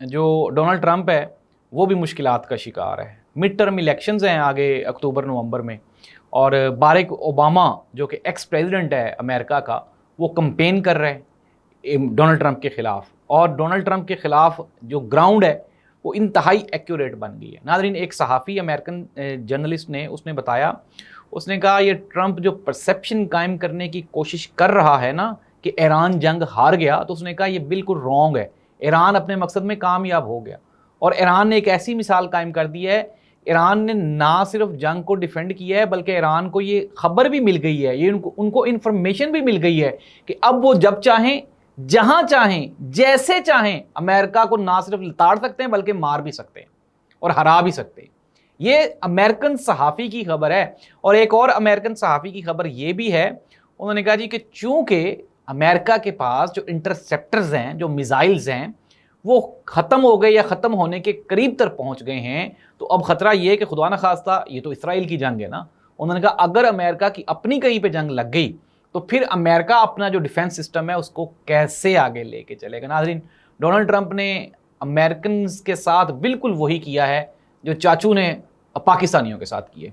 جو Donald Trump ہے وہ بھی مشکلات کا شکار ہے. مڈ ٹرم الیکشنز ہیں آگے اکتوبر نومبر میں, اور باراک اوباما جو کہ ایکس پریزیڈنٹ ہے امریکہ کا, وہ کمپین کر رہے ہیں ڈونلڈ ٹرمپ کے خلاف, اور ڈونلڈ ٹرمپ کے خلاف جو گراؤنڈ ہے وہ انتہائی ایکوریٹ بن گئی ہے. ناظرین, ایک صحافی امریکن جرنلسٹ نے اس نے بتایا, اس نے کہا یہ ٹرمپ جو پرسیپشن قائم کرنے کی کوشش کر رہا ہے نا کہ ایران جنگ ہار گیا, تو اس نے کہا یہ بالکل رانگ ہے. ایران اپنے مقصد میں کامیاب ہو گیا, اور ایران نے ایک ایسی مثال قائم کر دی ہے. ایران نے نہ صرف جنگ کو ڈیفینڈ کیا ہے بلکہ ایران کو یہ خبر بھی مل گئی ہے, یہ ان کو انفارمیشن بھی مل گئی ہے کہ اب وہ جب چاہیں, جہاں چاہیں, جیسے چاہیں امریکہ کو نہ صرف لتاڑ سکتے ہیں بلکہ مار بھی سکتے ہیں اور ہرا بھی سکتے ہیں. یہ امریکن صحافی کی خبر ہے. اور ایک اور امریکن صحافی کی خبر یہ بھی ہے, انہوں نے کہا جی کہ چونکہ امریکہ کے پاس جو انٹرسیپٹرز ہیں, جو میزائلز ہیں, وہ ختم ہو گئے یا ختم ہونے کے قریب تر پہنچ گئے ہیں, تو اب خطرہ یہ ہے کہ خدا نہ خواستہ, یہ تو اسرائیل کی جنگ ہے نا, انہوں نے کہا اگر امریکہ کی اپنی کہیں پہ جنگ لگ گئی تو پھر امریکہ اپنا جو ڈیفنس سسٹم ہے اس کو کیسے آگے لے کے چلے گا. ناظرین, ڈونلڈ ٹرمپ نے امریکنز کے ساتھ بالکل وہی کیا ہے جو چاچو نے پاکستانیوں کے ساتھ کیے.